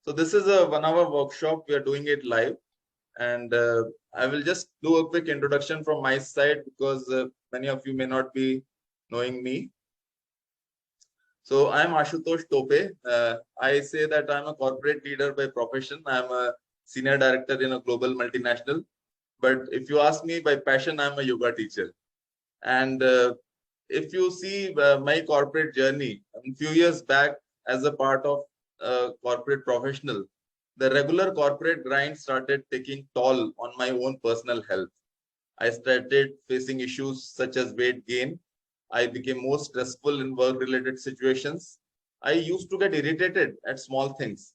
So this is a 1 hour workshop. We are doing it live, and I will just do a quick introduction from my side because many of you may not be knowing me. So I'm Ashutosh Topey. I say that I'm a corporate leader by profession. I'm a senior director in a global multinational. But if you ask me by passion, I'm a yoga teacher. And if you see my corporate journey, a few years back as a part of corporate professional, the regular corporate grind started taking toll on my own personal health. I started facing issues such as weight gain. I became more stressful in work-related situations. I used to get irritated at small things.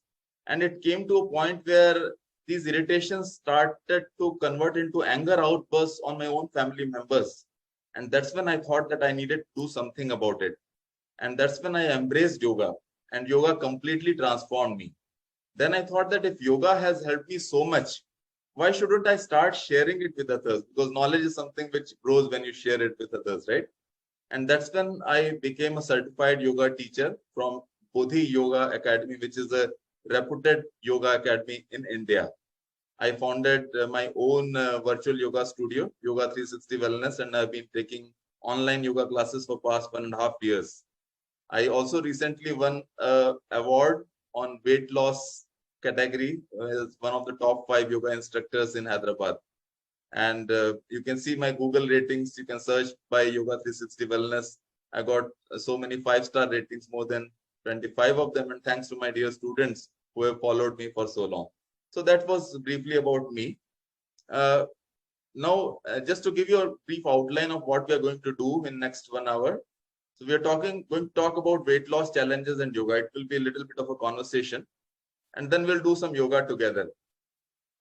And it came to a point where these irritations started to convert into anger outbursts on my own family members. And that's when I thought that I needed to do something about it. And that's when I embraced yoga. And yoga completely transformed me. Then I thought that if yoga has helped me so much, why shouldn't I start sharing it with others? Because knowledge is something which grows when you share it with others, right? And that's when I became a certified yoga teacher from Bodhi Yoga Academy, which is a reputed yoga academy in India. I founded my own virtual yoga studio, Yoga 360 Wellness, and I've been taking online yoga classes for past 1.5 years. I also recently won an award on weight loss category as one of the top 5 yoga instructors in Hyderabad. And you can see my Google ratings. You can search by Yoga 360 Wellness. I got so many 5-star ratings, more than 25 of them. And thanks to my dear students who have followed me for so long. So that was briefly about me. Now, just to give you a brief outline of what we are going to do in next 1 hour. So we are going to talk about weight loss challenges and yoga. It will be a little bit of a conversation. And then we'll do some yoga together.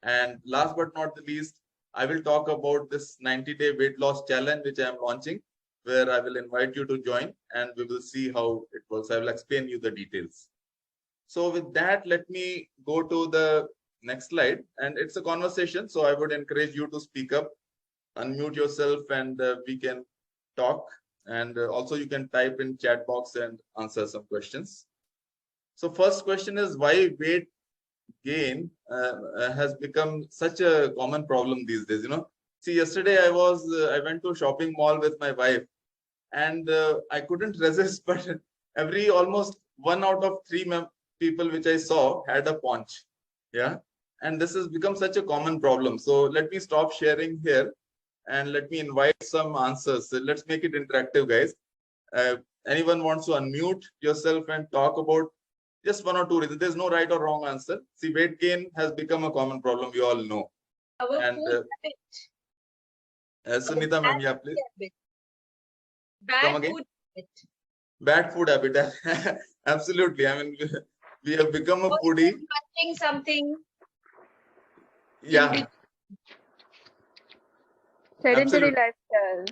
And last but not the least, I will talk about this 90-day weight loss challenge, which I am launching, where I will invite you to join and we will see how it works. I will explain you the details. So with that, let me go to the next slide. And it's a conversation. So I would encourage you to speak up, unmute yourself, and we can talk. And also you can type in chat box and answer some questions. So first question is, why weight gain has become such a common problem these days? See, yesterday I went to a shopping mall with my wife, and I couldn't resist, but almost 1 out of 3 people which I saw had a paunch. Yeah. And this has become such a common problem. So let me stop sharing here and let me invite some answers. So let's make it interactive, guys. Anyone wants to unmute yourself and talk about just 1 or 2 reasons? There's no right or wrong answer. See, weight gain has become a common problem. We all know. Our and food habit. Sunita ma'am, yeah, please. Bad food habit. Bad food habit. Absolutely. I mean, we have become a foodie. Watching something. Yeah. Sedentary lifestyle.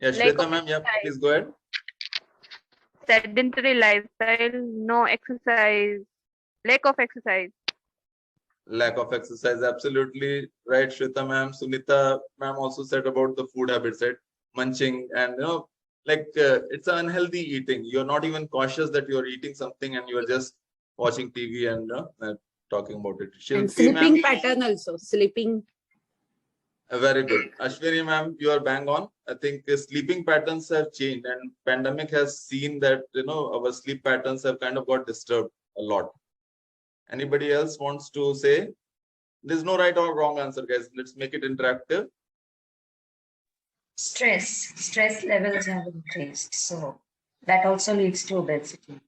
Yeah, Shweta ma'am, yeah, please go ahead. Sedentary lifestyle, no exercise, lack of exercise. Lack of exercise, absolutely right, Shweta ma'am. Sunita ma'am also said about the food habits, right? Munching and, it's an unhealthy eating. You're not even cautious that you're eating something and you're just watching TV and talking about it. And sleeping pattern also, sleeping. Very good. Ashwini ma'am, you are bang on. I think sleeping patterns have changed, and pandemic has seen that, our sleep patterns have kind of got disturbed a lot. Anybody else wants to say? There's no right or wrong answer, guys. Let's make it interactive. Stress levels have increased, so that also leads to obesity.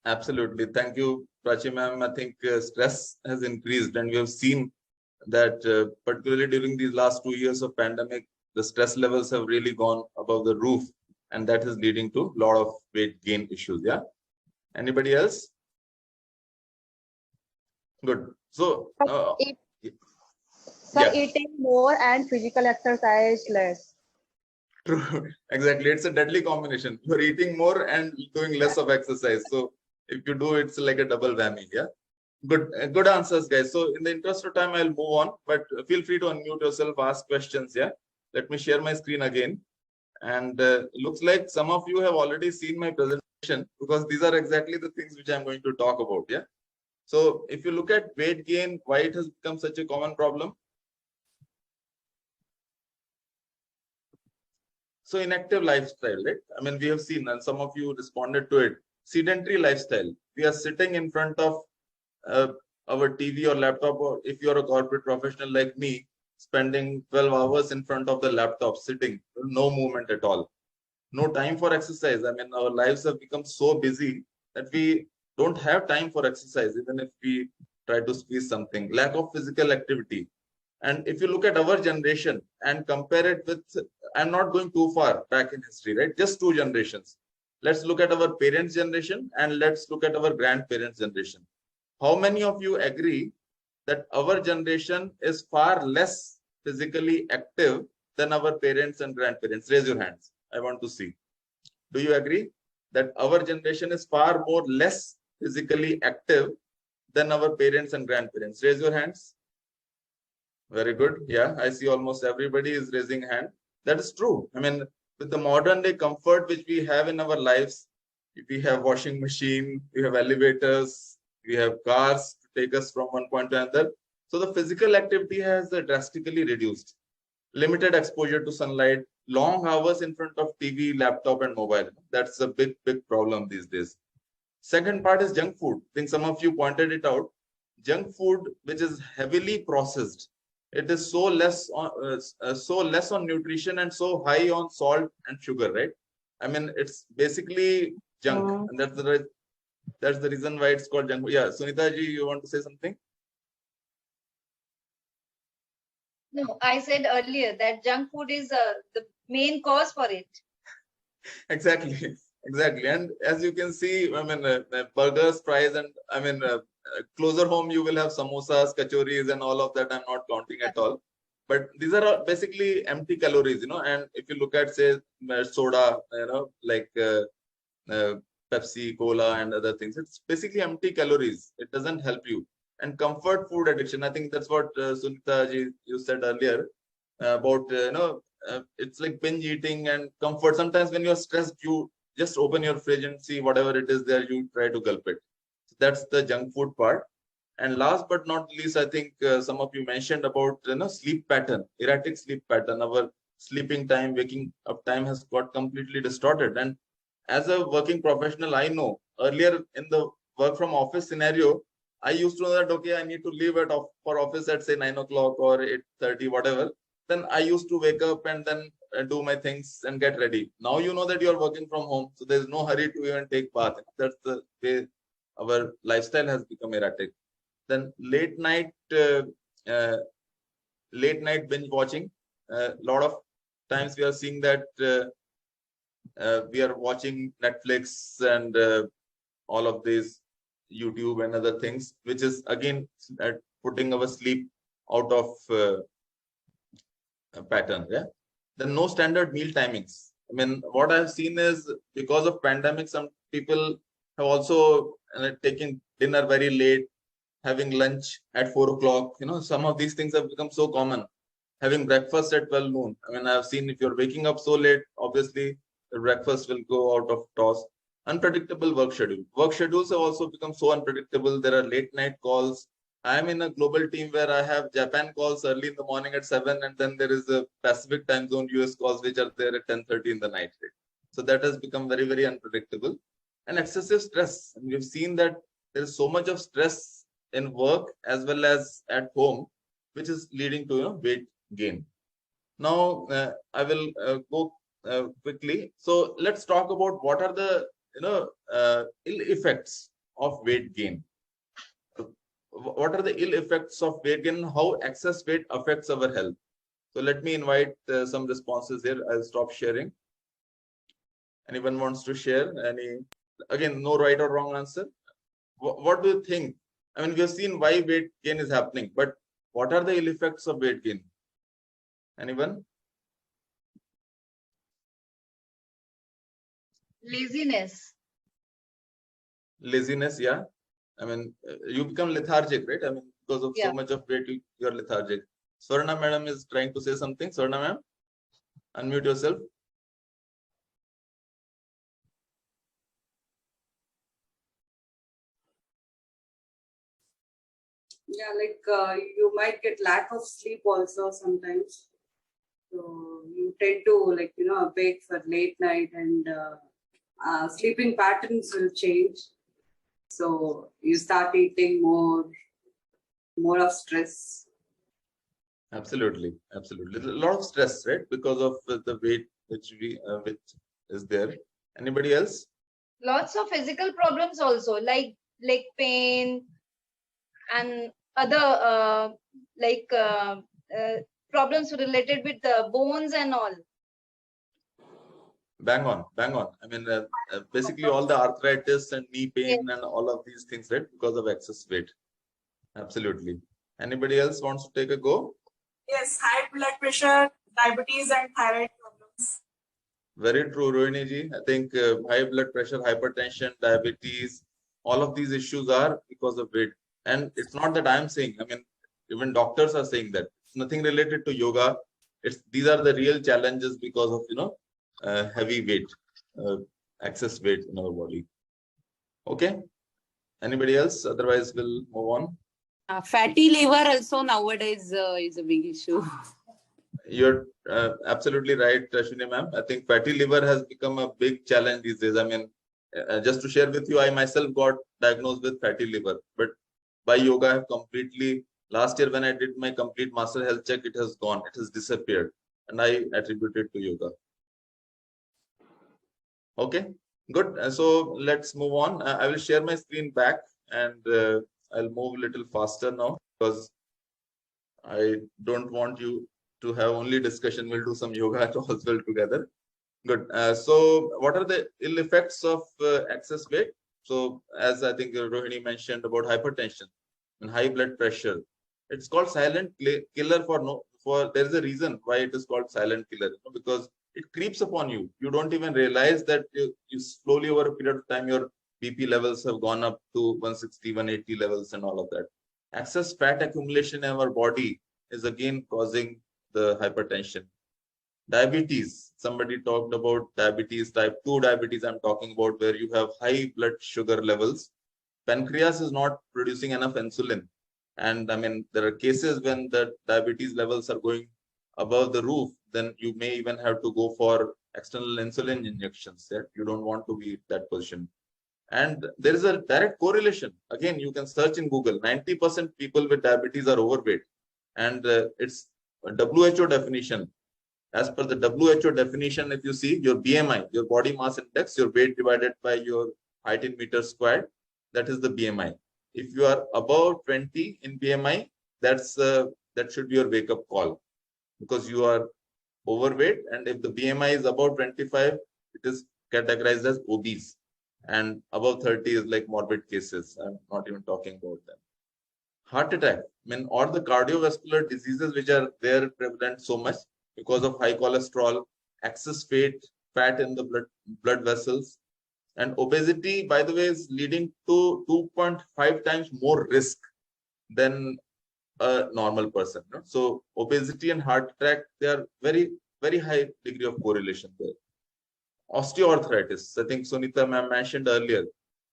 Absolutely. Thank you, Prachi ma'am. I think stress has increased, and we have seen that particularly during these last 2 years of pandemic, the stress levels have really gone above the roof, and that is leading to a lot of weight gain issues. Yeah. Anybody else? Good. So, eating more and physical exercise less. True. Exactly. It's a deadly combination. You're eating more and doing less of exercise. So if you do, it's like a double whammy. Yeah. Good answers, guys. So in the interest of time, I'll move on, but feel free to unmute yourself, ask questions. Yeah. Let me share my screen again. And looks like some of you have already seen my presentation, because these are exactly the things which I'm going to talk about. Yeah. So if you look at weight gain, why it has become such a common problem? So inactive lifestyle, right? I mean, we have seen, and some of you responded to it, sedentary lifestyle. We are sitting in front of uh, our TV or laptop, or if you're a corporate professional like me, spending 12 hours in front of the laptop, sitting, no movement at all. No time for exercise. I mean, our lives have become so busy that we don't have time for exercise, even if we try to squeeze something. Lack of physical activity. And if you look at our generation and compare it with, I'm not going too far back in history, right? Just two generations. Let's look at our parents' generation and let's look at our grandparents' generation. How many of you agree that our generation is far less physically active than our parents and grandparents? Raise your hands. I want to see. Do you agree that our generation is far more less physically active than our parents and grandparents? Raise your hands. Very good. Yeah, I see almost everybody is raising hand. That is true. I mean, with the modern day comfort which we have in our lives, we have washing machine, we have elevators, we have cars to take us from one point to another. So the physical activity has drastically reduced. Limited exposure to sunlight, long hours in front of TV, laptop, and mobile. That's a big, big problem these days. Second part is junk food. I think some of you pointed it out. Junk food, which is heavily processed, it is so less on nutrition and so high on salt and sugar, right? I mean, it's basically junk, and that's the reason why it's called junk food. Yeah, Sunita ji, you want to say something? No, I said earlier that junk food is the main cause for it. Exactly, exactly. And as you can see, I mean, burgers, fries, and I mean, closer home you will have samosas, kachoris, and all of that. I'm not counting at all. But these are all basically empty calories, you know. And if you look at, say, soda, you know, like Pepsi, Cola, and other things, it's basically empty calories. It doesn't help you. And comfort food addiction, I think that's what Sunita ji, you said earlier about, it's like binge eating and comfort. Sometimes when you're stressed, you just open your fridge and see whatever it is there, you try to gulp it. So that's the junk food part. And last but not least, I think some of you mentioned about sleep pattern, erratic sleep pattern. Our sleeping time, waking up time has got completely distorted. And as a working professional, I know earlier in the work from office scenario, I used to know that okay, I need to leave for office at say 9 o'clock or 8:30, whatever. Then I used to wake up and then do my things and get ready. Now you know that you are working from home, so there's no hurry to even take bath. That's the way our lifestyle has become erratic. Then uh, late night binge watching. A lot of times we are seeing that we are watching Netflix and all of these YouTube and other things, which is again putting our sleep out of pattern. Yeah. Then no standard meal timings. I mean, what I've seen is because of pandemic, some people have also taken dinner very late, having lunch at 4 o'clock. You know, some of these things have become so common. Having breakfast at 12 noon. I mean, I've seen if you're waking up so late, obviously the breakfast will go out of toss. Unpredictable work schedule. Work schedules have also become so unpredictable. There are late night calls. I'm in a global team where I have Japan calls early in the morning at 7, and then there is a Pacific time zone US calls which are there at 10:30 in the night. So that has become very, very unpredictable. And excessive stress. And we've seen that there is so much of stress in work as well as at home, which is leading to weight gain. Now I will go quickly. So let's talk about what are the ill effects of weight gain. What are the ill effects of weight gain? How excess weight affects our health? So let me invite some responses here. I'll stop sharing. Anyone wants to share? Again, no right or wrong answer. What do you think? I mean, we have seen why weight gain is happening, but what are the ill effects of weight gain? Anyone? Laziness. Laziness, yeah. I mean, you become lethargic, right? I mean, because of so much of weight, you're lethargic. Swarna madam is trying to say something. Swarna ma'am, unmute yourself. Yeah, like you might get lack of sleep also sometimes. So you tend to awake for late night and sleeping patterns will change. So you start eating more of stress. Absolutely, absolutely. There's a lot of stress, right? Because of the weight which is there. Anybody else? Lots of physical problems also, like leg pain and other uh, problems related with the bones and all. Bang on, bang on. I mean, basically all the arthritis and knee pain Yes. and all of these things, right? Because of excess weight. Absolutely. Anybody else wants to take a go? Yes, high blood pressure, diabetes, and thyroid problems. Very true, Rohini ji. I think high blood pressure, hypertension, diabetes, all of these issues are because of weight. And it's not that I'm saying, I mean, even doctors are saying that. It's nothing related to yoga. These are the real challenges because of, heavy weight, excess weight in our body. Okay. Anybody else? Otherwise, we'll move on. Fatty liver also nowadays is a big issue. You're absolutely right, Ashwini ma'am. I think fatty liver has become a big challenge these days. I mean, just to share with you, I myself got diagnosed with fatty liver, but by yoga, I have completely, last year when I did my complete master health check, it has gone, it has disappeared, and I attribute it to yoga. Okay, good. So let's move on. I will share my screen back and I'll move a little faster now because I don't want you to have only discussion. We'll do some yoga as well together. Good. So what are the ill effects of excess weight? So as I think Rohini mentioned about hypertension and high blood pressure, it's called silent killer for there is a reason why it is called silent killer, because it creeps upon you. You don't even realize that you slowly over a period of time, your BP levels have gone up to 160, 180 levels and all of that. Excess fat accumulation in our body is again causing the hypertension. Diabetes, somebody talked about diabetes, type 2 diabetes I'm talking about, where you have high blood sugar levels. Pancreas is not producing enough insulin. And I mean, there are cases when the diabetes levels are going above the roof, then you may even have to go for external insulin injections. Yeah? You don't want to be in that position. And there is a direct correlation. Again, you can search in Google, 90% people with diabetes are overweight. And it's a WHO definition. As per the WHO definition, if you see your BMI, your body mass index, your weight divided by your height in meters squared, that is the BMI. If you are above 20 in BMI, that should be your wake up call, because you are overweight. And if the BMI is above 25, it is categorized as obese. And above 30 is like morbid cases. I'm not even talking about them. Heart attack, I mean, or the cardiovascular diseases which are there prevalent so much because of high cholesterol, excess fat in the blood vessels, and obesity, by the way, is leading to 2.5 times more risk than a normal person. No? So obesity and heart attack, they are very, very high degree of correlation there. Osteoarthritis, I think Sunita ma'am mentioned earlier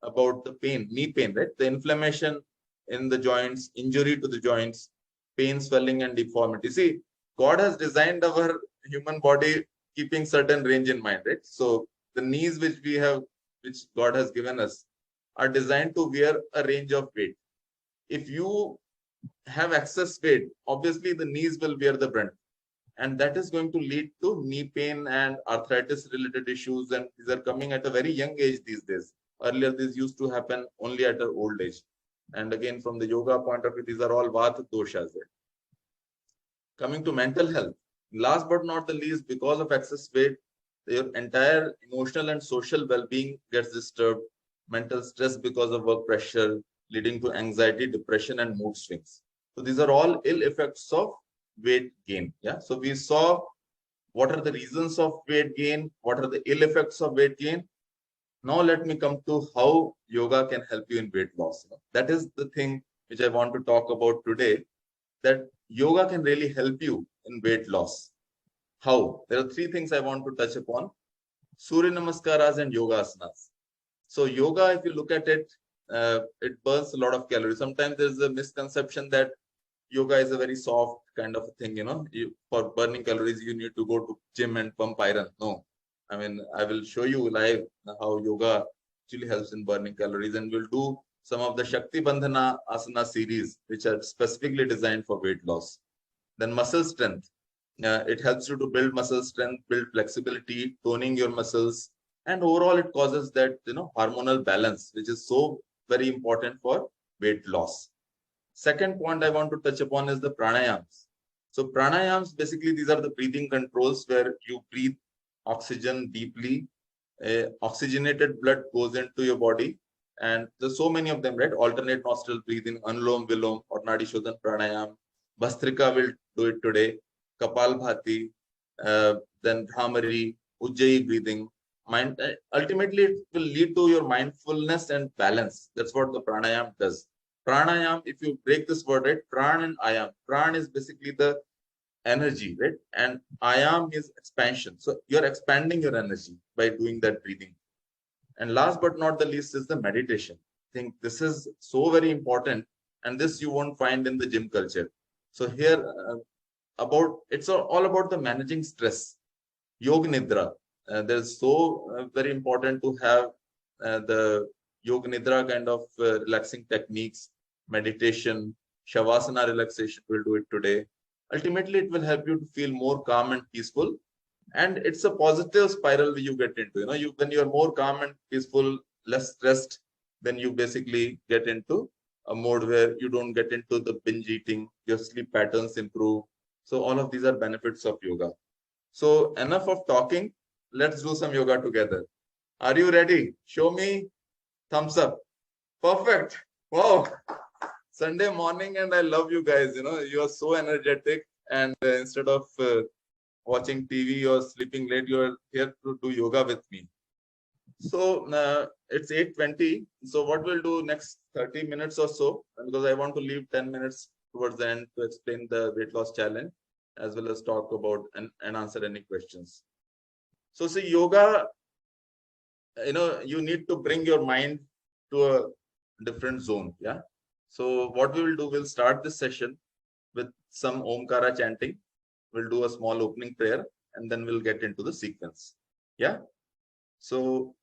about the pain, knee pain, right? The inflammation in the joints, injury to the joints, pain, swelling, and deformity. See, God has designed our human body keeping certain range in mind, right? So the knees which God has given us, are designed to wear a range of weight. If you have excess weight, obviously the knees will bear the brunt. And that is going to lead to knee pain and arthritis related issues. And these are coming at a very young age these days. Earlier, this used to happen only at an old age. And again, from the yoga point of view, these are all vata doshas. Coming to mental health, last but not the least, because of excess weight, your entire emotional and social well-being gets disturbed. Mental stress because of work pressure, leading to anxiety, depression, and mood swings. So these are all ill effects of weight gain. Yeah. So we saw what are the reasons of weight gain, what are the ill effects of weight gain. Now let me come to how yoga can help you in weight loss. That is the thing which I want to talk about today, that yoga can really help you in weight loss. How? There are three things I want to touch upon: Surya Namaskaras and Yoga Asanas. So yoga, if you look at it, it burns a lot of calories. Sometimes there's a misconception that yoga is a very soft kind of a thing, for burning calories, you need to go to gym and pump iron. No, I mean, I will show you live how yoga actually helps in burning calories, and we'll do some of the Shakti Bandhana Asana series, which are specifically designed for weight loss. Then muscle strength. It helps you to build muscle strength, build flexibility, toning your muscles, and overall it causes that hormonal balance, which is so very important for weight loss. Second point I want to touch upon is the pranayams. So pranayams, basically, these are the breathing controls where you breathe oxygen deeply. Oxygenated blood goes into your body, and there's so many of them, right? Alternate nostril breathing, Anulom Vilom, or Nadi Shodhan Pranayam. Bhastrika will do it today. Kapalbhati, then Bhramari, Ujjayi breathing. Ultimately, it will lead to your mindfulness and balance. That's what the pranayam does. Pranayam, if you break this word, right? Pran and ayam. Pran is basically the energy, right? And ayam is expansion. So you're expanding your energy by doing that breathing. And last but not the least is the meditation. I think this is so very important, and this you won't find in the gym culture. So here, it's all about the managing stress. Yoga Nidra. There's so very important to have the Yoga Nidra kind of relaxing techniques, meditation, Shavasana relaxation. We'll do it today. Ultimately, it will help you to feel more calm and peaceful. And it's a positive spiral you get into. When you're more calm and peaceful, less stressed, then you basically get into a mode where you don't get into the binge eating, your sleep patterns improve. So all of these are benefits of yoga. So enough of talking. Let's do some yoga together. Are you ready? Show me thumbs up. Perfect. Wow. Sunday morning, and I love you guys. You are so energetic, and instead of watching TV or sleeping late, you are here to do yoga with me. So it's 8:20. So what we'll do next 30 minutes or so, because I want to leave 10 minutes towards the end to explain the weight loss challenge, as well as talk about and answer any questions. So see, yoga, you need to bring your mind to a different zone. Yeah. So what we will do, we'll start this session with some Omkara chanting. We'll do a small opening prayer, and then we'll get into the sequence. Yeah. So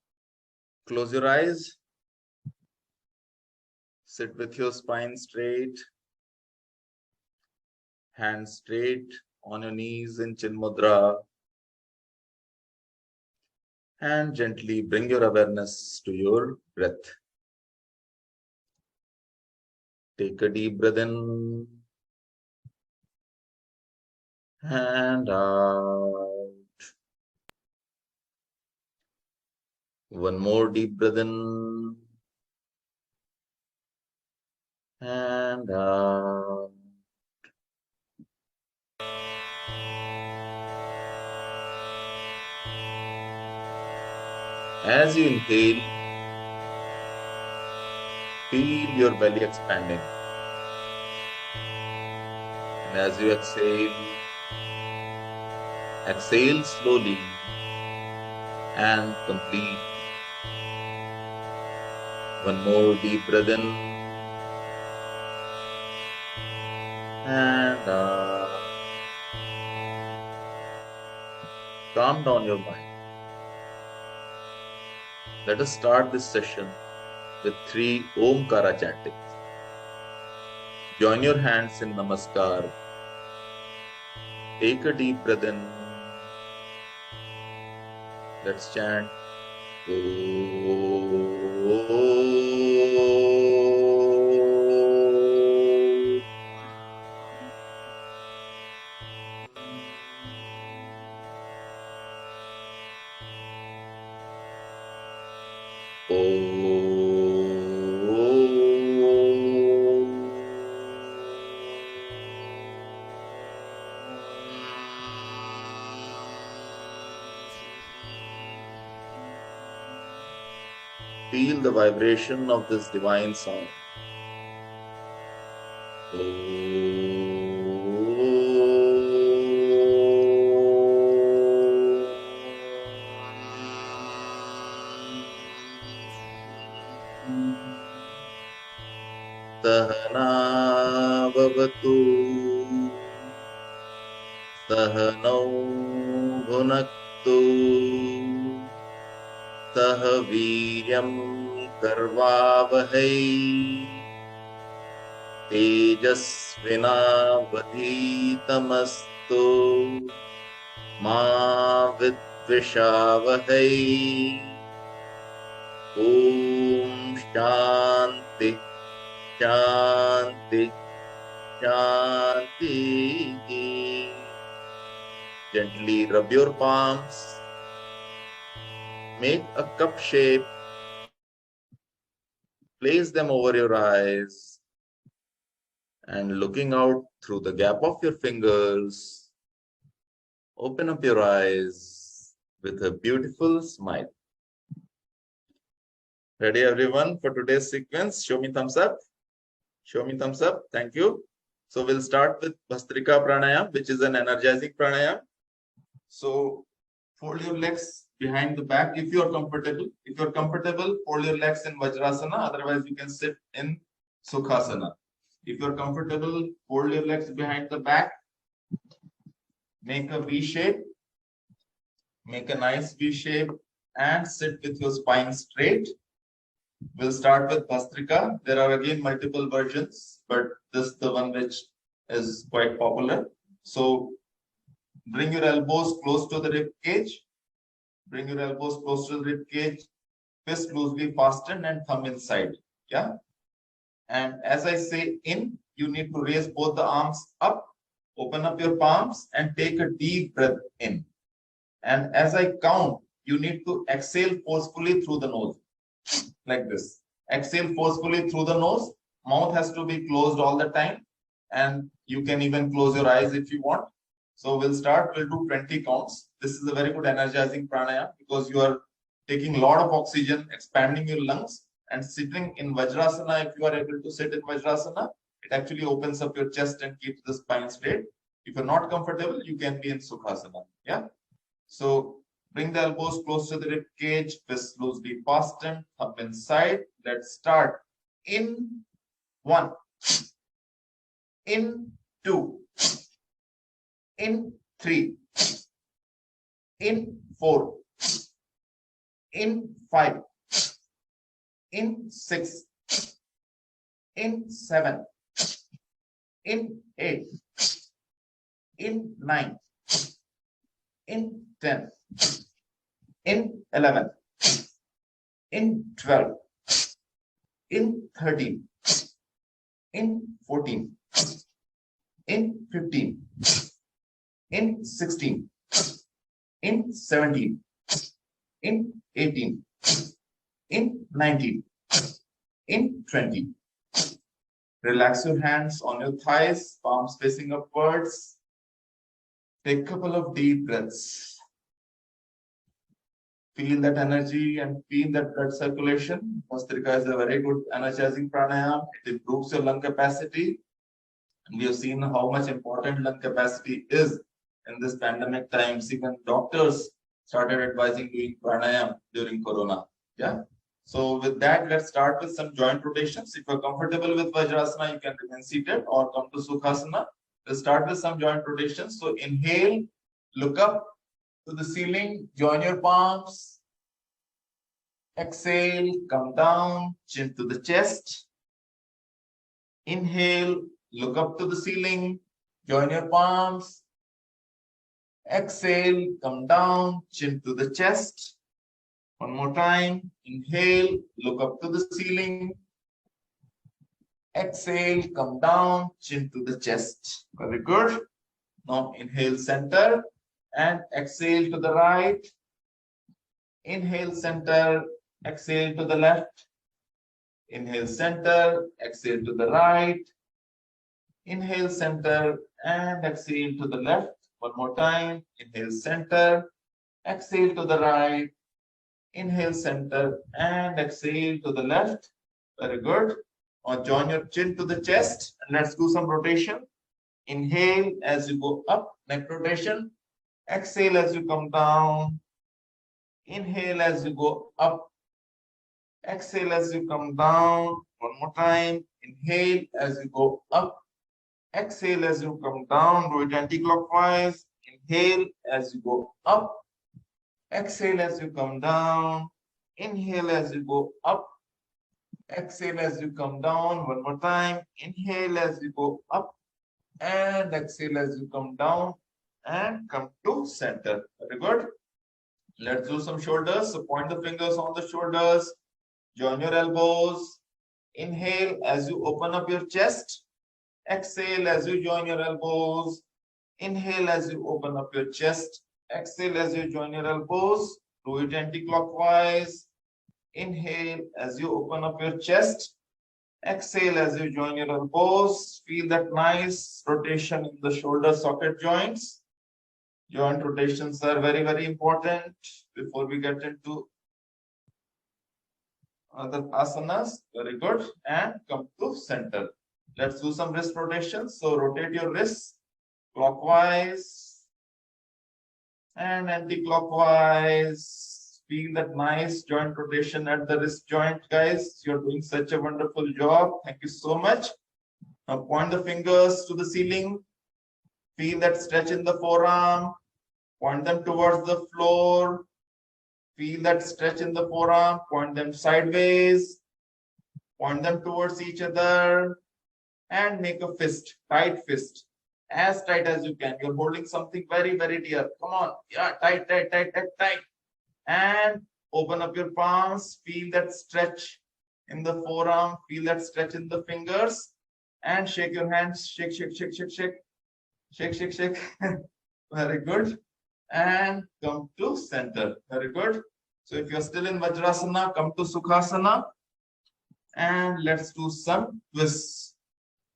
close your eyes. Sit with your spine straight. Hands straight on your knees in Chin Mudra. And gently bring your awareness to your breath. Take a deep breath in and out. One more deep breath in and out. As you inhale, feel your belly expanding. And as you exhale slowly and complete. One more deep breath in and out. Calm down your mind. Let us start this session with 3 Omkara chanting. Join your hands in Namaskar. Take a deep breath in. Let's chant. Feel the vibration of this divine sound. सहनावतु सहनौ भुनक्तु सह वीर्यं कर्वावहै तेजस्विनावधीतमस्तु मा विद्विषावहै ॐ शान्ति शान्ति शान्ति. Gently rub your palms. Make a cup shape. Place them over your eyes. And looking out through the gap of your fingers, open up your eyes with a beautiful smile. Ready everyone for today's sequence? Show me thumbs up. Show me thumbs up. Thank you. So we'll start with Bhastrika Pranayam, which is an energizing pranayam. So fold your legs behind the back if you are comfortable. If you're comfortable, fold your legs in Vajrasana. Otherwise, you can sit in Sukhasana. If you're comfortable, fold your legs behind the back. Make a V shape. Make a nice V shape and sit with your spine straight. We'll start with Bhastrika. There are again multiple versions, but this is the one which is quite popular. So bring your elbows close to the rib cage. Bring your elbows close to the rib cage. Fist loosely fastened and thumb inside. Yeah. And as I say in, you need to raise both the arms up, open up your palms and take a deep breath in. And as I count, you need to exhale forcefully through the nose. Like this. Exhale forcefully through the nose. Mouth has to be closed all the time. And you can even close your eyes if you want. So we'll start. We'll do 20 counts. This is a very good energizing pranayam because you are taking a lot of oxygen, expanding your lungs, and sitting in Vajrasana. If you are able to sit in Vajrasana, it actually opens up your chest and keeps the spine straight. If you're not comfortable, you can be in Sukhasana. Yeah. So bring the elbows close to the rib cage, fists loosely fastened, thumb inside. Let's start. In 1, in 2, in 3, in 4, in 5, in 6, in 7, in 8, in 9, in 10, in 11, in 12, in 13, in 14, in 15, in 16, in 17, in 18, in 19, in 20. Relax your hands on your thighs, palms facing upwards. Take a couple of deep breaths. Feel that energy and feel that blood circulation. Bhastrika is a very good energizing pranayam. It improves your lung capacity. And we have seen how much important lung capacity is in this pandemic times. Even doctors started advising doing pranayam during Corona. Yeah. So with that, let's start with some joint rotations. If you're comfortable with Vajrasana, you can remain seated or come to Sukhasana. We'll start with some joint rotations. So inhale, look up to the ceiling, join your palms. Exhale, come down, chin to the chest. Inhale, look up to the ceiling, join your palms. Exhale, come down, chin to the chest. One more time. Inhale, look up to the ceiling. Exhale, come down, chin to the chest. Very good. Now inhale center and exhale to the right. Inhale center, exhale to the left. Inhale center, exhale to the right. Inhale center and exhale to the left. One more time. Inhale center, exhale to the right. Inhale center and exhale to the left. Very good. Now join your chin to the chest and let's do some rotation. Inhale as you go up, neck rotation. Exhale as you come down. Inhale as you go up. Exhale as you come down. One more time. Inhale as you go up. Exhale as you come down. Do it anti-clockwise. Inhale as you go up. Exhale as you come down. Inhale as you go up. Exhale as you come down. One more time. Inhale as you go up. And exhale as you come down. And come to center. Very good. Let's do some shoulders. So point the fingers on the shoulders. Join your elbows. Inhale as you open up your chest. Exhale as you join your elbows. Inhale as you open up your chest. Exhale as you join your elbows. Do it anti-clockwise. Inhale as you open up your chest. Exhale as you join your elbows. Feel that nice rotation in the shoulder socket joints. Joint rotations are very, very important before we get into other asanas. Very good. And come to center. Let's do some wrist rotations. So rotate your wrists clockwise and anti-clockwise. Feel that nice joint rotation at the wrist joint, guys. You're doing such a wonderful job. Thank you so much. Now point the fingers to the ceiling. Feel that stretch in the forearm. Point them towards the floor. Feel that stretch in the forearm. Point them sideways. Point them towards each other. And make a fist, tight fist, as tight as you can. You're holding something very, very dear. Come on. Yeah, tight, tight, tight, tight, tight. And open up your palms. Feel that stretch in the forearm. Feel that stretch in the fingers. And shake your hands. Shake, shake, shake, shake, shake. Shake, shake, shake. Very good. And come to center. Very good. So if you're still in Vajrasana, come to Sukhasana. And let's do some twists.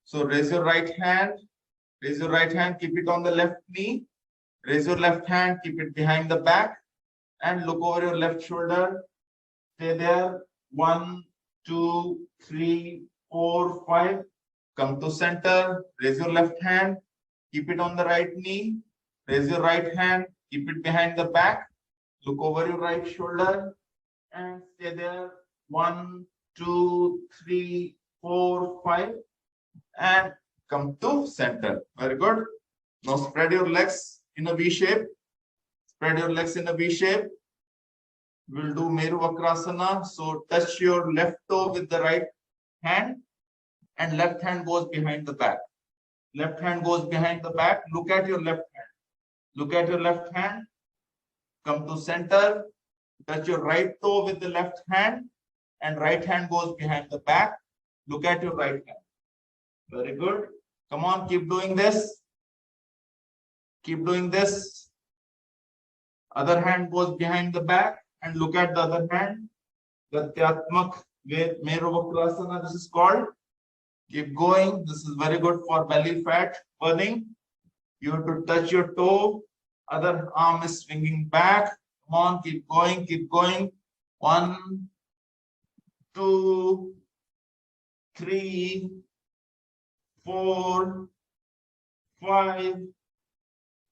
So raise your right hand. Raise your right hand. Keep it on the left knee. Raise your left hand. Keep it behind the back. And look over your left shoulder. Stay there. 1, 2, 3, 4, 5. Come to center. Raise your left hand. Keep it on the right knee. Raise your right hand. Keep it behind the back. Look over your right shoulder. And stay there. 1, 2, 3, 4, 5. And come to center. Very good. Now spread your legs in a V shape. Spread your legs in a V shape. We'll do Meru Vakrasana. So touch your left toe with the right hand and left hand goes behind the back. Left hand goes behind the back. Look at your left hand. Look at your left hand. Come to center. Touch your right toe with the left hand and right hand goes behind the back. Look at your right hand. Very good. Come on, keep doing this. Keep doing this. Other hand goes behind the back and look at the other hand. Gatyatmak Meru Vakrasana, this is called. Keep going. This is very good for belly fat burning. You have to touch your toe. Other arm is swinging back. Come on, keep going, keep going. 1, 2, 3, 4, 5,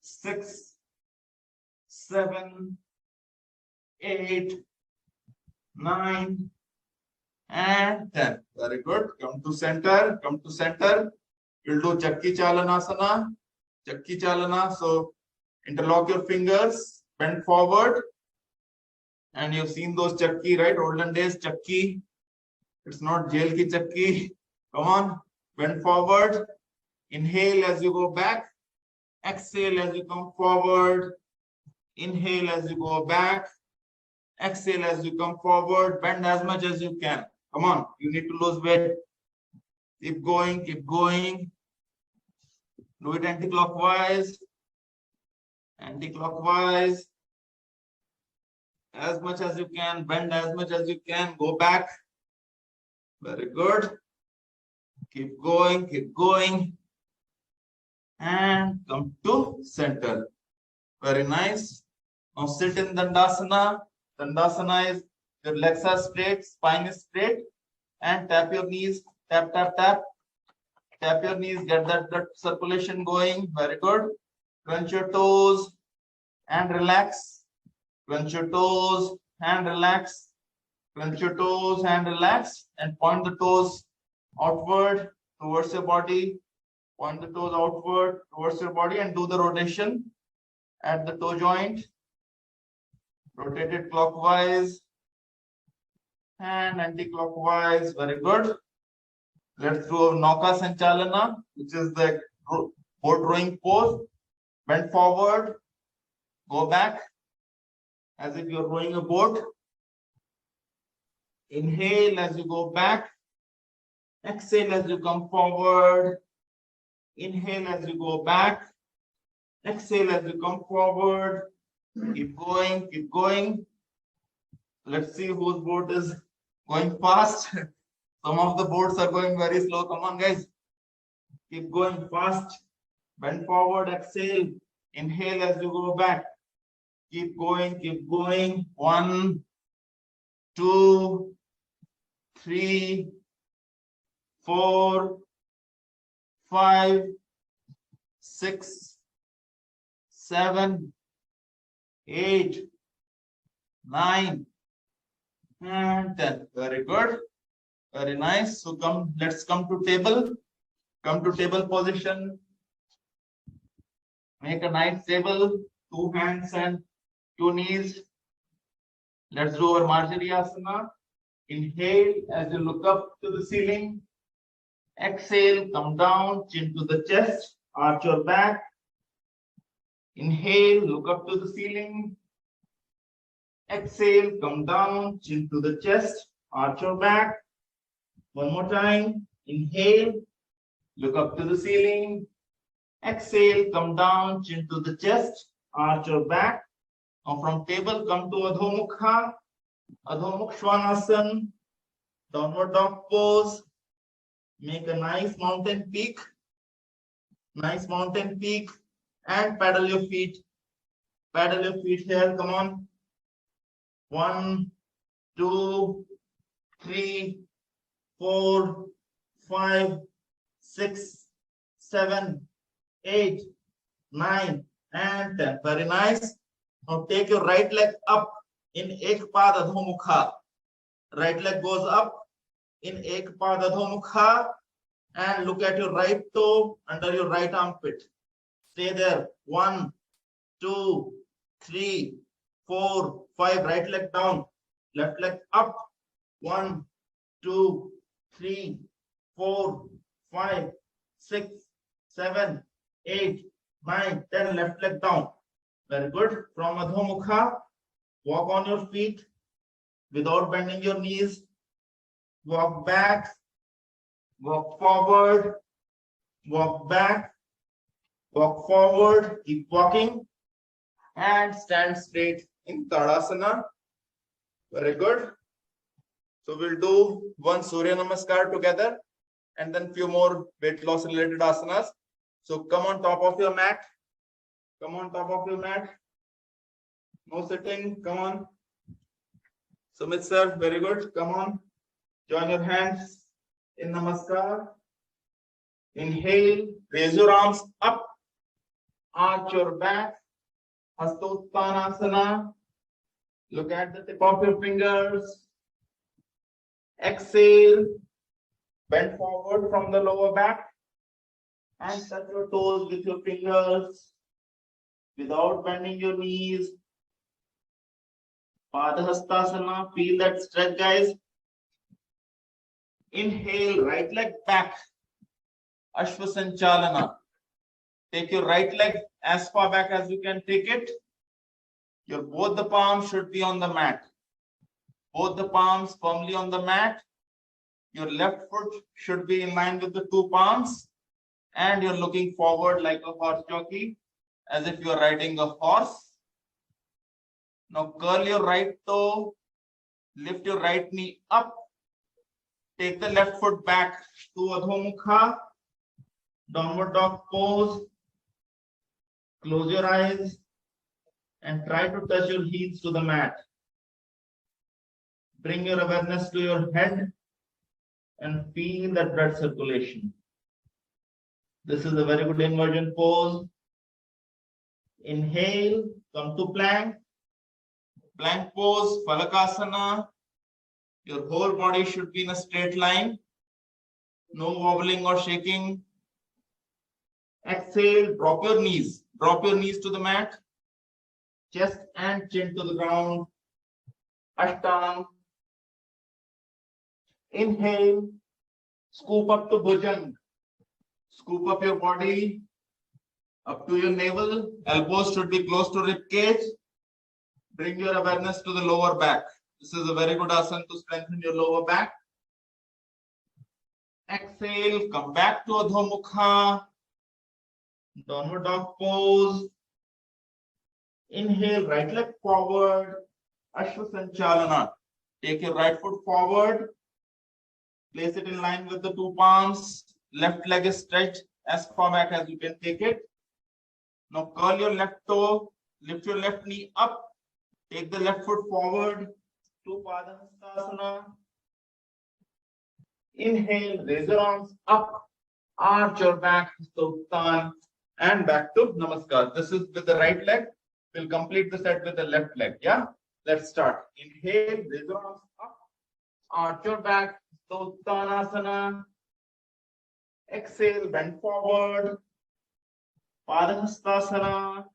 6, 7, 8, 9, and 10. Very good. Come to center. Come to center. We'll do Chakki Chalanasana. Chakki Chalana. So interlock your fingers. Bend forward. And you've seen those Chakki, right? Olden days Chakki. It's not jail ki Chakki. Come on. Bend forward. Inhale as you go back. Exhale as you come forward. Inhale as you go back. Exhale as you come forward. Bend as much as you can. Come on. You need to lose weight. Keep going. Keep going. Do it anti-clockwise. Anti-clockwise. As much as you can. Bend as much as you can. Go back. Very good. Keep going. Keep going. And come to center. Very nice. Now sit in Dandasana. Dandasana is your legs are straight, spine is straight, and tap your knees. Tap, tap, tap. Tap your knees. Get that blood circulation going. Very good. Crunch your toes and relax. Crunch your toes and relax. Crunch your toes and relax. And point the toes outward towards your body. Point the toes outward towards your body and do the rotation at the toe joint. Rotate it clockwise and anti-clockwise. Very good. Let's do a Nauka Sanchalana, which is the boat rowing pose. Bend forward, go back as if you're rowing a boat. Inhale as you go back. Exhale as you come forward. Inhale as you go back. Exhale as you come forward. Keep going, keep going. Let's see whose boat is going fast. Some of the boats are going very slow. Come on, guys. Keep going fast. Bend forward, exhale. Inhale as you go back. Keep going, keep going. 1, 2, 3, 4, 5, 6, 7, 8, 9, and 10. Very good. Very nice. So let's come to table. Come to table position. Make a nice table. 2 hands and 2 knees. Let's do our Marjariasana. Inhale as you look up to the ceiling. Exhale, come down, chin to the chest, arch your back. Inhale, look up to the ceiling. Exhale, come down, chin to the chest, arch your back. One more time. Inhale, look up to the ceiling. Exhale, come down, chin to the chest, arch your back. Now from table, come to Adho Mukha, Adho Mukha Svanasana, downward dog pose. Make a nice mountain peak. Nice mountain peak. And paddle your feet. Paddle your feet here. Come on. 1, 2, 3, 4, 5, 6, 7, 8, 9, and 10. Very nice. Now take your right leg up in Ek Pad Adho Mukha. Right leg goes up in Ek Pad Adho Mukha and look at your right toe under your right armpit. Stay there. 1, 2, 3, 4, 5. Right leg down. Left leg up. 1, 2, 3, 4, 5, 6, 7, 8, 9, 10. Left leg down. Very good. From Adho Mukha, walk on your feet without bending your knees. Walk back. Walk forward. Walk back. Walk forward. Keep walking. And stand straight in Tadasana. Very good. So we'll do one Surya Namaskar together and then few more weight loss related asanas. So come on top of your mat. Come on top of your mat. No sitting. Come on. Sumit sir, very good. Come on. Join your hands in Namaskar. Inhale. Raise your arms up. Arch your back. Hastottanasana. Look at the tip of your fingers. Exhale. Bend forward from the lower back. And touch your toes with your fingers without bending your knees. Padahastasana. Feel that stretch, guys. Inhale, right leg back. Ashvasanchalana. Take your right leg as far back as you can take it. Your both the palms should be on the mat. Both the palms firmly on the mat. Your left foot should be in line with the 2 palms. And you're looking forward like a horse jockey, as if you're riding a horse. Now curl your right toe. Lift your right knee up. Take the left foot back to Adho Mukha. Downward dog pose. Close your eyes and try to touch your heels to the mat. Bring your awareness to your head and feel that blood circulation. This is a very good inversion pose. Inhale, come to plank. Plank pose, Phalakasana. Your whole body should be in a straight line. No wobbling or shaking. Exhale, drop your knees. Drop your knees to the mat. Chest and chin to the ground. Ashtang. Inhale. Scoop up to bhujang. Scoop up your body up to your navel. Elbows should be close to rib cage. Bring your awareness to the lower back. This is a very good asana to strengthen your lower back. Exhale, come back to Adho Mukha. Downward dog pose. Inhale, right leg forward. Ashwasanchalana. Take your right foot forward. Place it in line with the two palms. Left leg is stretched as far back as you can take it. Now curl your left toe. Lift your left knee up. Take the left foot forward to Padahastasana. Inhale, raise your arms up, arch your back, Uttan, and back to Namaskar. This is with the right leg. We'll complete the set with the left leg. Yeah, let's start. Inhale, raise your arms up, arch your back, Uttanasana. Exhale, bend forward, Padahastasana.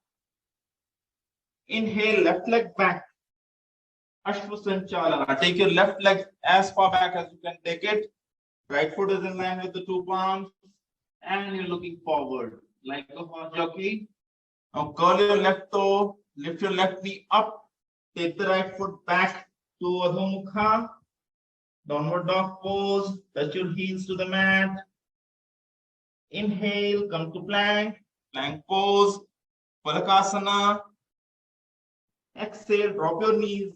Inhale, left leg back. Ashwasanchalana. Take your left leg as far back as you can take it. Right foot is in line with the two palms. And you're looking forward like a horse jockey. Now curl your left toe. Lift your left knee up. Take the right foot back to Adho Mukha. Downward dog pose. Touch your heels to the mat. Inhale, come to plank. Plank pose. Palakasana. Exhale, drop your knees,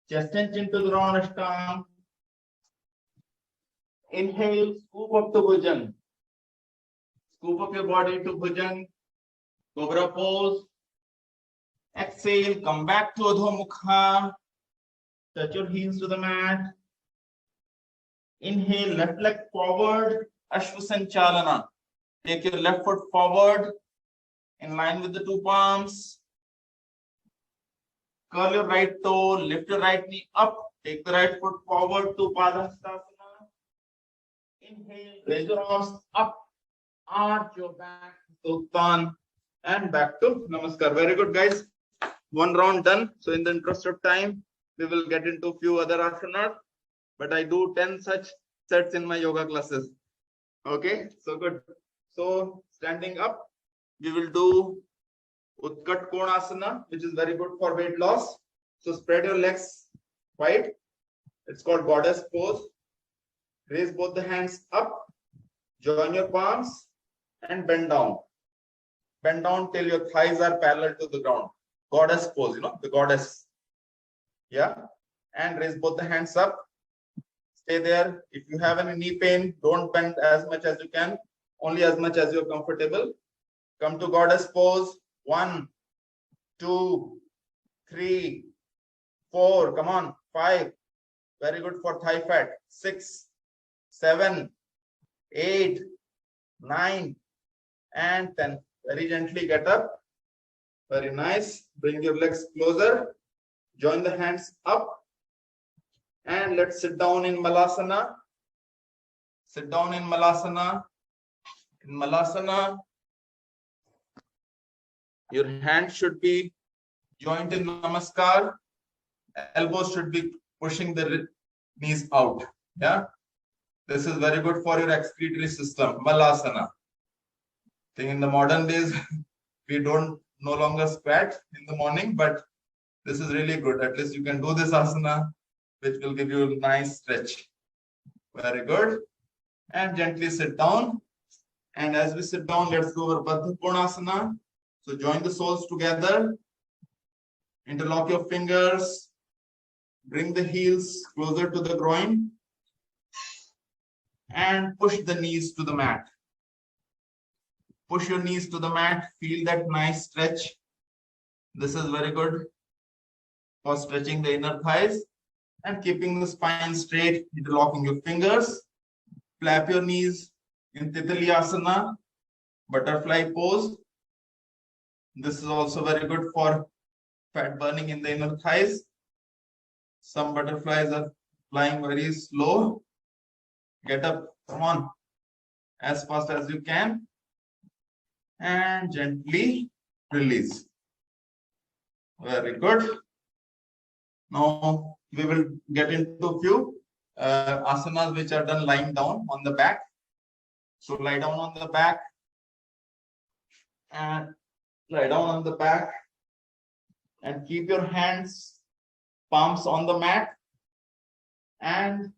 chest and chin to the ground, Ashtang. Inhale, scoop up to bhujang. Scoop up your body to bhujang. Cobra pose. Exhale, come back to Adho Mukha. Touch your heels to the mat. Inhale, left leg forward, Ashwasanchalana. Take your left foot forward, in line with the two palms. Curl your right toe, lift your right knee up, take the right foot forward to Padahastasana. Inhale, raise your arms up, arch your back, Uttan, and back to Namaskar. Very good, guys. One round done. So in the interest of time, we will get into a few other asanas, but I do 10 such sets in my yoga classes. Okay, so good. So standing up, we will do Utkat Konasana, which is very good for weight loss. So spread your legs wide. It's called goddess pose. Raise both the hands up. Join your palms and bend down. Bend down till your thighs are parallel to the ground. Goddess pose, the goddess. Yeah. And raise both the hands up. Stay there. If you have any knee pain, don't bend as much as you can. Only as much as you're comfortable. Come to goddess pose. 1, 2, 3, 4. Come on. 5. Very good for thigh fat. 6, 7, 8, 9, and 10. Very gently get up. Very nice. Bring your legs closer. Join the hands up. And let's sit down in Malasana. Sit down in Malasana. In Malasana, your hands should be joined in Namaskar. Elbows should be pushing the knees out. Yeah. This is very good for your excretory system. Malasana. I think in the modern days, we don't no longer squat in the morning, but this is really good. At least you can do this asana, which will give you a nice stretch. Very good. And gently sit down. And as we sit down, let's go over Baddha Konasana. So join the soles together. Interlock your fingers. Bring the heels closer to the groin. And push the knees to the mat. Push your knees to the mat. Feel that nice stretch. This is very good for stretching the inner thighs and keeping the spine straight, interlocking your fingers. Flap your knees in Titali Asana, butterfly pose. This is also very good for fat burning in the inner thighs. Some butterflies are flying very slow. Get up, come on. as fast as you can and gently release. Very good. Now we will get into a few asanas which are done lying down on the back. So lie down on the back and lie down on the back and keep your hands, palms on the mat and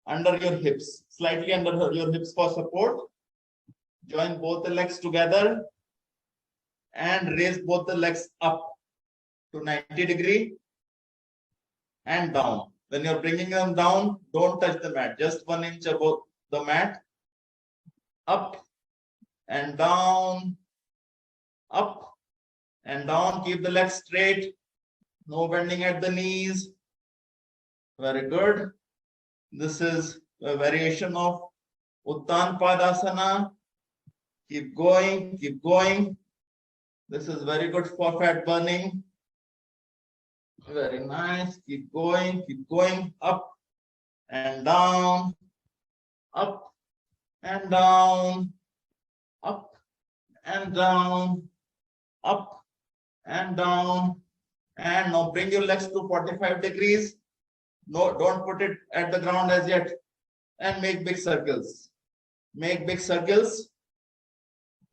under your hips, slightly under your hips for support. Join both the legs together and raise both the legs up to 90 degree and down. When you're bringing them down, don't touch the mat, just 1 inch above the mat. Up and down, up and down. Keep the legs straight, no bending at the knees. Very good. This is a variation of Uttan Padasana. Keep going, keep going. This is very good for fat burning. Very nice. Keep going, up and down, up and down, up and down, up and down. And now bring your legs to 45 degrees. No, don't put it at the ground as yet. And make big circles. Make big circles.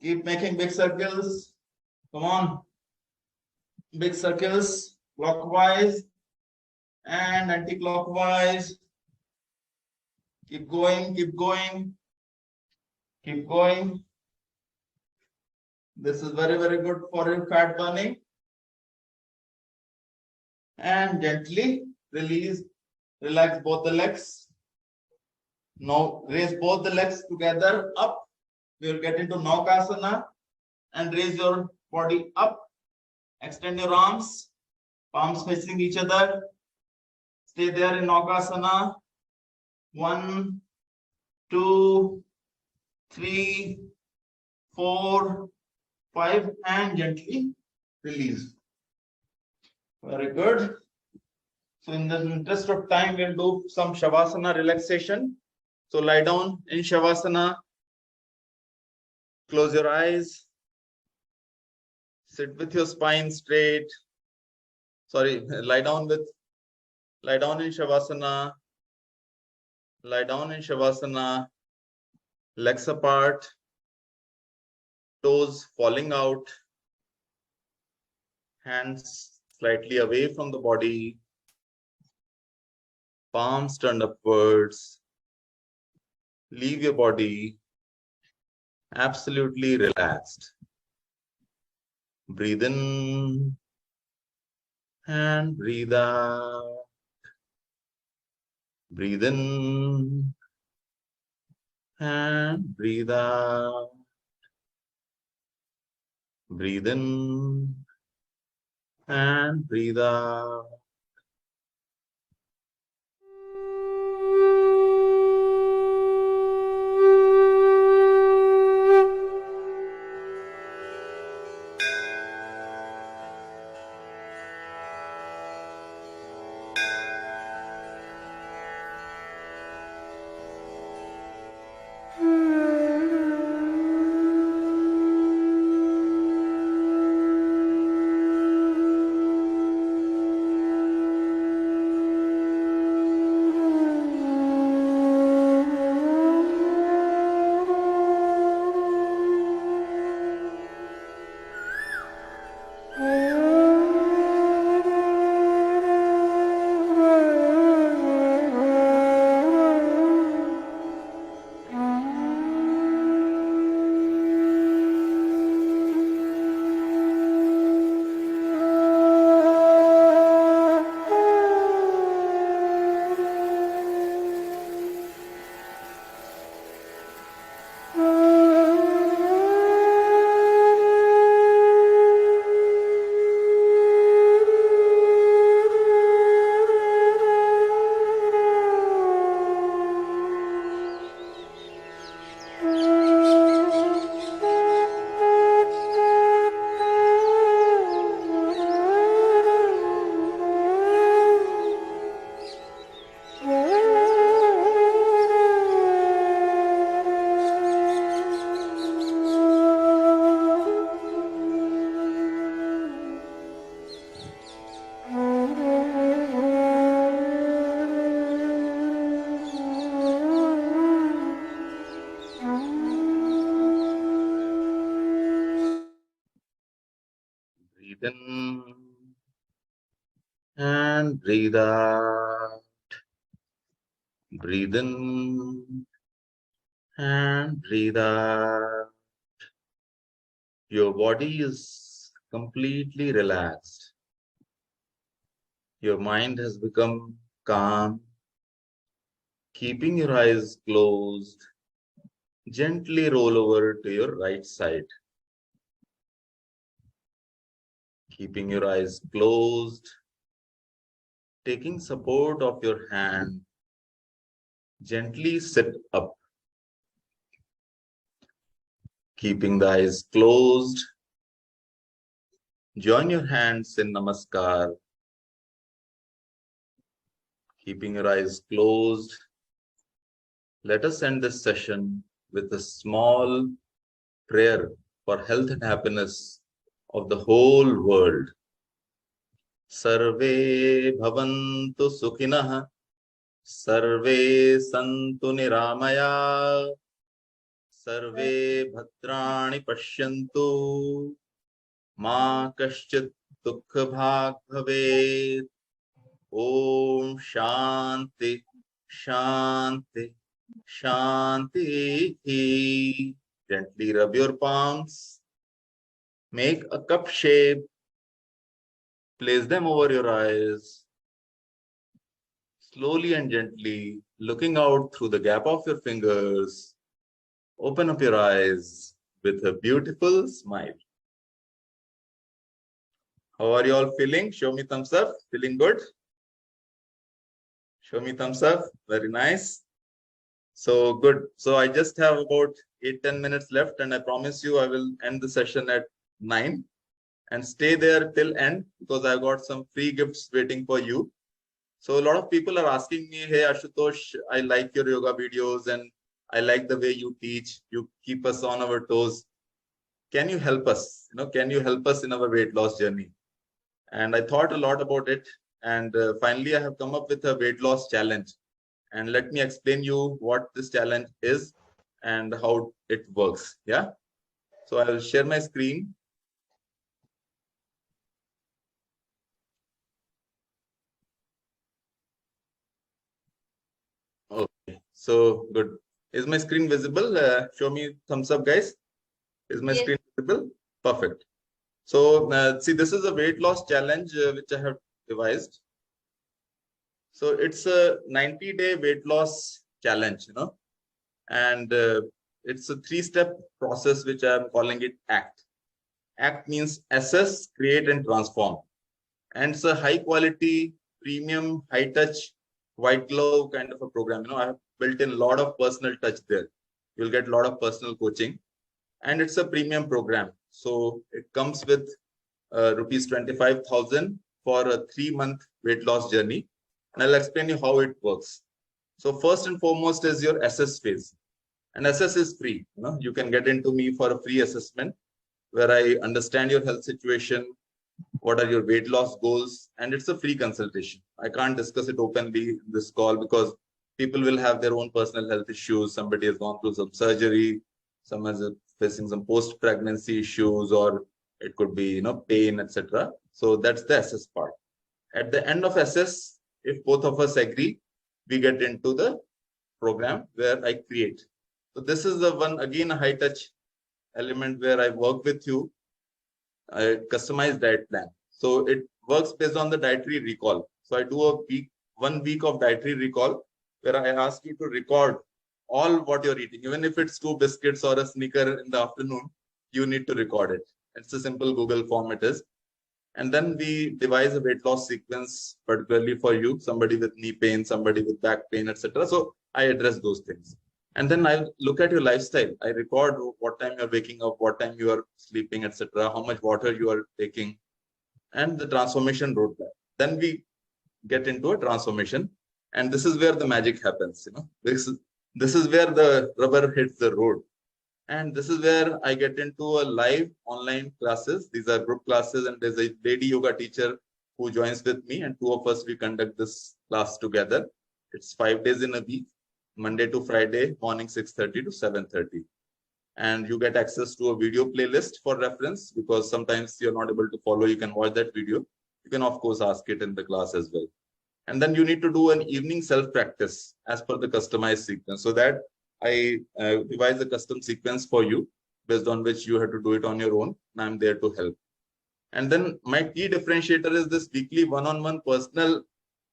Keep making big circles. Come on. Big circles. Clockwise and anti-clockwise. Keep going, keep going. Keep going. This is very, very good for your fat burning. And gently release, relax both the legs. Now raise both the legs together up. We will get into Naukasana and raise your body up. Extend your arms, palms facing each other. Stay there in Naukasana. 1, 2, 3, 4, 5, and gently release. Very good. So in the interest of time, we'll do some Shavasana relaxation. So lie down in Shavasana. Close your eyes. Sit with your spine straight. Sorry, lie down in Shavasana. Lie down in Shavasana. Legs apart. Toes falling out. Hands slightly away from the body. Palms turned upwards. Leave your body absolutely relaxed. Breathe in and breathe out. Breathe in and breathe out. Breathe in and breathe out. Breathe in and breathe out. Breathe in and breathe out. Your body is completely relaxed. Your mind has become calm. Keeping your eyes closed, gently roll over to your right side. Keeping your eyes closed, taking support of your hand, gently sit up. Keeping the eyes closed, join your hands in Namaskar. Keeping your eyes closed, let us end this session with a small prayer for health and happiness of the whole world. Sarve bhavantu sukhinah, sarve santu niramaya, sarve bhadrani pashyantu, ma kaschit dukha bhag bhavet. Om Shanti, Shanti, Shanti. Gently rub your palms. Make a cup shape. Place them over your eyes. Slowly and gently, looking out through the gap of your fingers, open up your eyes with a beautiful smile. How are you all feeling? Show me thumbs up. Feeling good? Show me thumbs up. Very nice. So good. So I just have about 8-10 minutes left, and I promise you I will end the session at 9 and stay there till end because I've got some free gifts waiting for you. So a lot of people are asking me, hey Ashutosh, I like your yoga videos and I like the way you teach. You keep us on our toes. Can you help us? Can you help us in our weight loss journey? And I thought a lot about it. And finally, I have come up with a weight loss challenge. And let me explain you what this challenge is and how it works. Yeah. So I will share my screen. Okay. So good. Is my screen visible? Show me thumbs up, guys. Is my screen visible? Perfect. So see, this is a weight loss challenge which I have devised. So it's a 90-day weight loss challenge, and it's a 3-step process which I'm calling it ACT. ACT means assess, create, and transform. And it's a high quality, premium, high touch, white glove kind of a program. I have built in a lot of personal touch there. You'll get a lot of personal coaching, and it's a premium program. So it comes with rupees 25,000 for a 3-month weight loss journey. And I'll explain you how it works. So first and foremost is your assess phase. And assess is free. You can get into me for a free assessment where I understand your health situation, what are your weight loss goals, and it's a free consultation. I can't discuss it openly in this call because people will have their own personal health issues. Somebody has gone through some surgery, someone is facing some post-pregnancy issues, or it could be, pain, etc. So that's the assess part. At the end of assess, if both of us agree, we get into the program where I create. So this is the one, again, a high touch element where I work with you, a customized diet plan. So it works based on the dietary recall. So I do 1 week of dietary recall where I ask you to record all what you're eating. Even if it's 2 biscuits or a sneaker in the afternoon, you need to record it. It's a simple Google form it is. And then we devise a weight loss sequence, particularly for you, somebody with knee pain, somebody with back pain, etc. So I address those things. And then I look at your lifestyle. I record what time you're waking up, what time you are sleeping, etc., how much water you are taking, and the transformation roadmap. Then we get into a transformation. And this is where the magic happens. This is where the rubber hits the road. And this is where I get into a live online classes. These are group classes, and there's a lady yoga teacher who joins with me, and 2 of us, we conduct this class together. It's 5 days in a week, Monday to Friday, morning 6:30 to 7:30. and you get access to a video playlist for reference, because sometimes you're not able to follow. You can watch that video. You can, of course, ask it in the class as well. And then you need to do an evening self-practice as per the customized sequence. So that I devise a custom sequence for you based on which you have to do it on your own. And I'm there to help. And then my key differentiator is this weekly one-on-one personal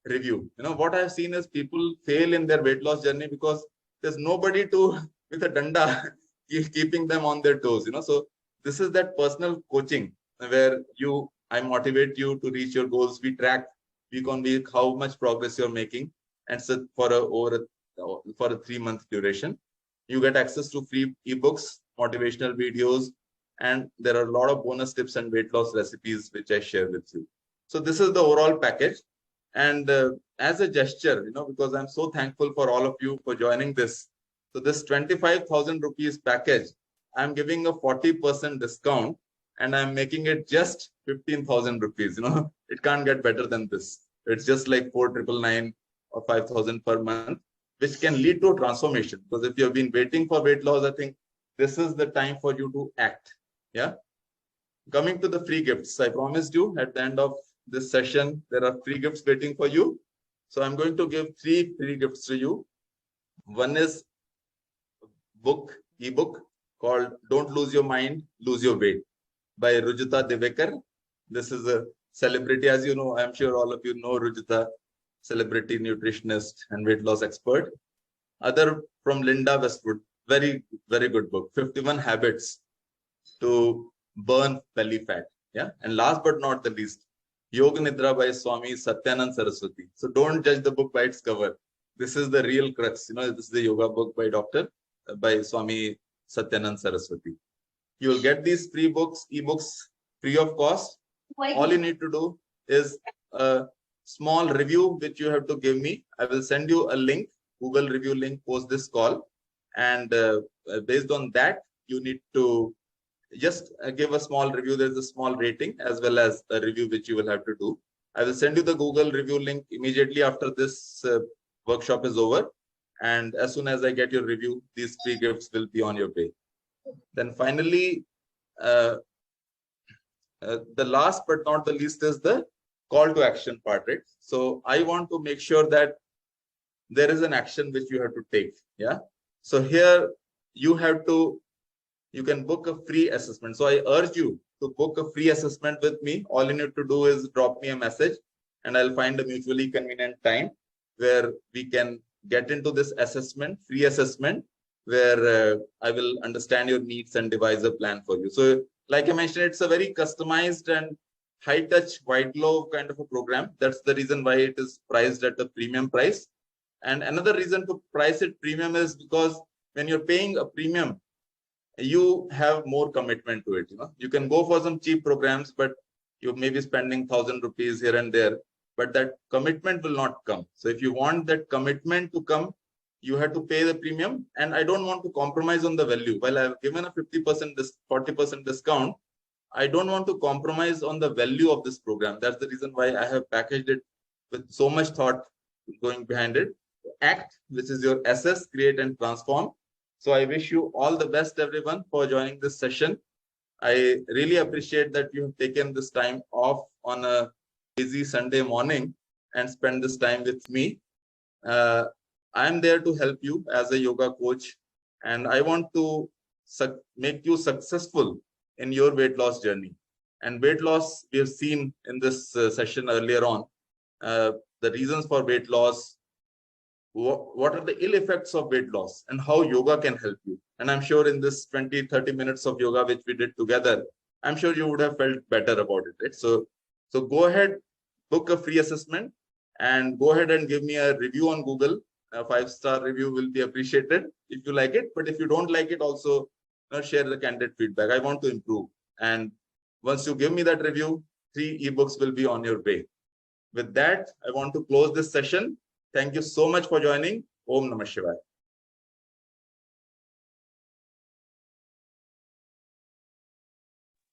review. You know, what I've seen is people fail in their weight loss journey because there's nobody to, with a danda, keeping them on their toes, you know. So this is that personal coaching where I motivate you to reach your goals. We track week on week how much progress you're making, and so for a 3-month duration. You get access to free ebooks, motivational videos, and there are a lot of bonus tips and weight loss recipes which I share with you. So this is the overall package. And as a gesture, you know, because I'm so thankful for all of you for joining this. So this 25,000 rupees package, I'm giving a 40% discount, and I'm making it just 15,000 rupees. You know, it can't get better than this. It's just like 4,999 or 5,000 per month, which can lead to a transformation. Because if you've been waiting for weight loss, I think this is the time for you to act. Yeah. Coming to the free gifts, I promised you at the end of this session, there are free gifts waiting for you. So I'm going to give 3 free gifts to you. One is ebook called Don't Lose Your Mind, Lose Your Weight by Rujita Devekar. This is a celebrity, as you know. I'm sure all of you know Rujita, celebrity nutritionist and weight loss expert. Other from Linda Westwood, very, very good book, 51 Habits to Burn Belly Fat. Yeah. And last but not the least, Yoga Nidra by Swami Satyanand Saraswati. So don't judge the book by its cover. This is the real crux. You know, this is the yoga book by Swami Satyanand Saraswati. You will get these free ebooks free of cost. All you need to do is a small review, which you have to give me. I will send you a link, Google review link, post this call. And based on that, you need to just give a small review. There's a small rating as well as a review which you will have to do. I will send you the Google review link immediately after this workshop is over. And as soon as I get your review, these free gifts will be on your way. Then finally, the last but not the least is the call to action part, right? So I want to make sure that there is an action which you have to take. Yeah. So here you can book a free assessment. So I urge you to book a free assessment with me. All you need to do is drop me a message, and I'll find a mutually convenient time where we can get into this free assessment, where I will understand your needs and devise a plan for you. So like I mentioned, it's a very customized and high-touch, white glove kind of a program. That's the reason why it is priced at a premium price. And another reason to price it premium is because when you're paying a premium, you have more commitment to it. You know, you can go for some cheap programs, but you may be spending 1,000 rupees here and there, but that commitment will not come. So if you want that commitment to come, you have to pay the premium. And I don't want to compromise on the value. While I've given a 50%, 40% discount, I don't want to compromise on the value of this program. That's the reason why I have packaged it with so much thought going behind it. ACT, which is your assess, create, and transform. So I wish you all the best, everyone, for joining this session. I really appreciate that you have taken this time off on a busy Sunday morning and spend this time with me. I'm there to help you as a yoga coach, and I want to make you successful in your weight loss journey. And weight loss, we have seen in this session earlier on, the reasons for weight loss, what are the ill effects of weight loss, and how yoga can help you. And I'm sure in this 20-30 minutes of yoga which we did together, I'm sure you would have felt better about it, right? So go ahead, book a free assessment, and go ahead and give me a review on Google. A 5-star review will be appreciated if you like it. But if you don't like it, also share the candid feedback. I want to improve. And once you give me that review, 3 ebooks will be on your way. With that, I want to close this session. Thank you so much for joining. Om Namah Shivaya.